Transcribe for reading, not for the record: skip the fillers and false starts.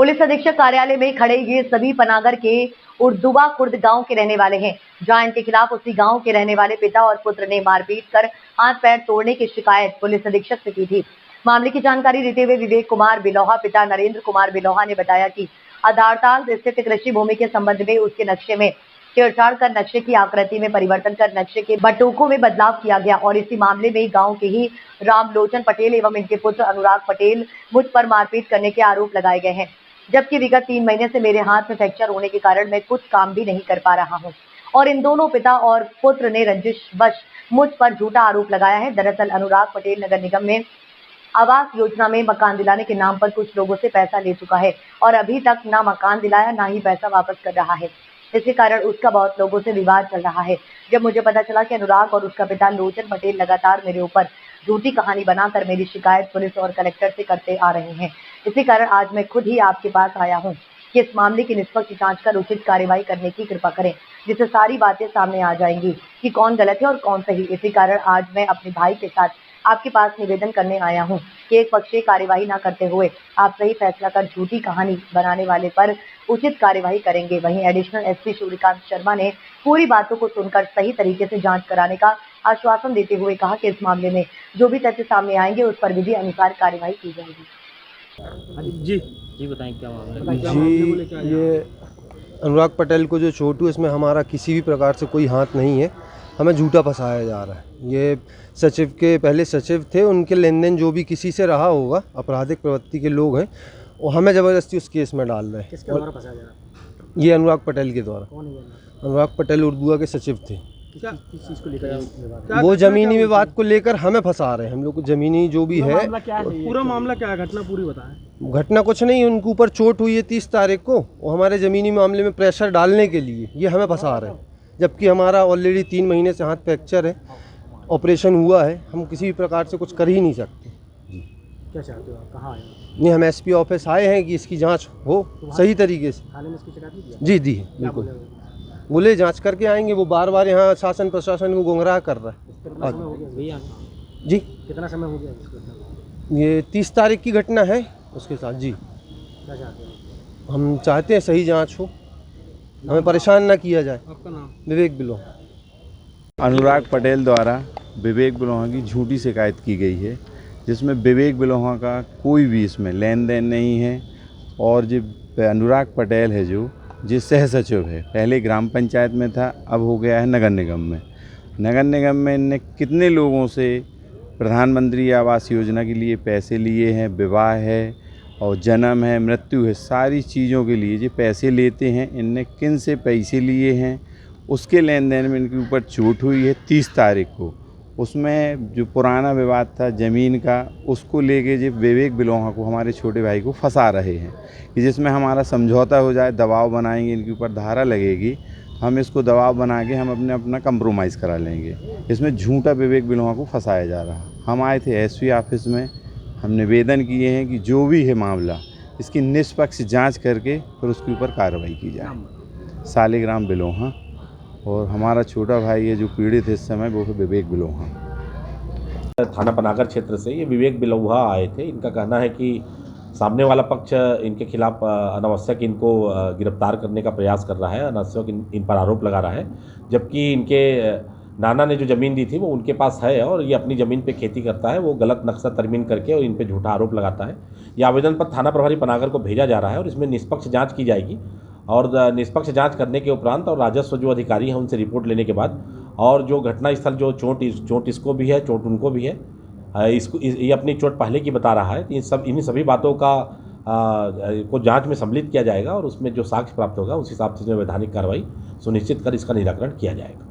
Police अधीक्षक कार्यालय में खड़े ये सभी पनागर के उर्दुबा खुर्द गांव के रहने वाले हैं, जहां इनके खिलाफ उसी गांव के रहने वाले पिता और पुत्र ने मारपीट कर हाथ पैर तोड़ने की शिकायत पुलिस अधीक्षक से की थी। मामले की जानकारी देते हुए विवेक कुमार बिलोहा पिता नरेंद्र कुमार बिलोहा ने बताया कि आधारताल स्थित कृषि भूमि के संबंध में उसके नक्शे में छेड़छाड़ कर नक्शे की आकृति में परिवर्तन कर नक्शे के बटुकों में बदलाव किया गया और इसी मामले में गांव के ही रामलोचन पटेल एवं इनके पुत्र अनुराग पटेल मुझ पर मारपीट करने के आरोप लगाए गए हैं, जबकि विगत 3 महीने से मेरे हाथ में फ्रैक्चर होने के कारण मैं कुछ काम भी नहीं कर पा रहा हूं और इन दोनों पिता और पुत्र ने रंजिशवश मुझ पर झूठा आरोप लगाया है। दरअसल अनुराग पटेल नगर निगम में आवास योजना में मकान दिलाने के नाम पर कुछ लोगों से पैसा ले चुका है और अभी तक ना मकान दिलाया ना ही पैसा वापस कर रहा है। इसी कारण उसका बहुत लोगों से विवाद चल रहा है। जब मुझे पता चला कि अनुराग और उसका पिता लोचन पटेल लगातार मेरे ऊपर झूठी कहानी बनाकर मेरी शिकायत पुलिस और कलेक्टर से करते आ रहे हैं, इसी कारण आज मैं खुद ही आपके पास आया हूं कि इस मामले की निष्पक्ष जांच कर उचित कार्यवाही करने की कृपा करें, जिससे सारी बातें सामने आ जाएंगी कि कौन गलत है और कौन सही। इसी कारण आज मैं अपने भाई के साथ आपके पास निवेदन करने आया हूं कि एक पक्षीय कार्यवाही न करते हुए आप सही फैसला कर झूठी कहानी बनाने वाले पर उचित कार्यवाही करेंगे। वहीं एडिशनल एसपी सूर्यकांत शर्मा ने पूरी बातों को सुनकर सही तरीके से जांच कराने का आश्वासन देते हुए कहा कि इस मामले में जो भी तथ्य सामने आएंगे उस पर विधि अनुसार कार्यवाही की जाएगी। जी बताएं क्या मामला है? जी, ये अनुराग पटेल को जो चोट हुई इसमें हमारा किसी भी प्रकार से कोई हाथ नहीं है, हमें झूठा फंसाया जा रहा है। ये सचिव के पहले सचिव थे, उनके लेन देन जो भी किसी से रहा होगा, आपराधिक प्रवृत्ति के लोग हैं, वो हमें ज़बरदस्ती उस केस में डाल रहे हैं। किसके द्वारा फंसाया जा रहा है? ये अनुराग पटेल के द्वारा। कौन है ये? अनुराग पटेल उर्दुआ के सचिव थे। किस चीज़ को लेकर? वो ज़मीनी विवाद को लेकर हमें फंसा रहे हैं। हम लोग को ज़मीनी जो भी है, पूरा मामला क्या है? घटना पूरी बताएं। घटना कुछ नहीं, उनके ऊपर चोट हुई है 30 तारीख को, वो हमारे ज़मीनी मामले में प्रेशर डालने के लिए ये हमें फंसा रहे हैं, जबकि हमारा ऑलरेडी 3 महीने से हाथ फ्रैक्चर है, ऑपरेशन हुआ है, हम किसी भी प्रकार से कुछ कर ही नहीं सकते। जी क्या चाहते हो आप? कहाँ आए? नहीं, हम एसपी ऑफिस आए हैं कि इसकी जांच हो सही तरीके से। थाने में इसकी शिकायत दी? जी दी है, बिल्कुल। बोले जांच करके आएंगे, वो बार बार यहाँ शासन प्रशासन को गुमराह कर रहा है। जी कितना समय हो गया? ये 30 तारीख की घटना है उसके साथ। जी क्या चाहते हो? हम चाहते हैं सही जांच हो, हमें परेशान ना किया जाए। आपका नाम? विवेक बिलोहा। अनुराग पटेल द्वारा विवेक बिलोहा की झूठी शिकायत की गई है, जिसमें विवेक बिलोहा का कोई भी इसमें लेन देन नहीं है। और जो अनुराग पटेल है जो सह सचिव है, पहले ग्राम पंचायत में था, अब हो गया है नगर निगम में। नगर निगम में इनने कितने लोगों से प्रधानमंत्री आवास योजना के लिए पैसे लिए हैं, विवाह है और जन्म है, मृत्यु है, सारी चीज़ों के लिए जो पैसे लेते हैं, इनने किन से पैसे लिए हैं, उसके लेन देन में इनके ऊपर चोट हुई है 30 तारीख को। उसमें जो पुराना विवाद था ज़मीन का, उसको लेके जो विवेक बिलोहा को, हमारे छोटे भाई को फंसा रहे हैं कि जिसमें हमारा समझौता हो जाए, दबाव बनाएंगे, इनके ऊपर धारा लगेगी, हम इसको दबाव बना के हम अपना कंप्रोमाइज़ करा लेंगे। इसमें झूठा विवेक बिलोहा को फंसाया जा रहा। हम आए थे एसपी ऑफिस में, हम निवेदन किए हैं कि जो भी है मामला, इसकी निष्पक्ष जाँच करके फिर उसके ऊपर कार्रवाई की जाए। सालिग्राम बिलोहा और हमारा छोटा भाई है जो पीड़ित है इस समय, वो है विवेक बिलोहा। थाना पनागर क्षेत्र से ये विवेक बिलोहा आए थे। इनका कहना है कि सामने वाला पक्ष इनके खिलाफ अनावश्यक इनको गिरफ्तार करने का प्रयास कर रहा है, अनावश्यक इन पर आरोप लगा रहा है, जबकि इनके नाना ने जो ज़मीन दी थी वो उनके पास है और ये अपनी ज़मीन पे खेती करता है। वो गलत नक्शा तरमीम करके और इन पे झूठा आरोप लगाता है। ये आवेदन पर थाना प्रभारी पनागर को भेजा जा रहा है और इसमें निष्पक्ष जाँच की जाएगी और निष्पक्ष जांच करने के उपरांत और राजस्व जो अधिकारी हैं उनसे रिपोर्ट लेने के बाद, और जो घटनास्थल जो चोट इसको भी है, चोट उनको भी है, ये अपनी चोट पहले की बता रहा है। इन्हीं सभी बातों का को जांच में सम्मिलित किया जाएगा और उसमें जो साक्ष्य प्राप्त होगा उस हिसाब से वैधानिक कार्रवाई सुनिश्चित कर इसका निराकरण किया जाएगा।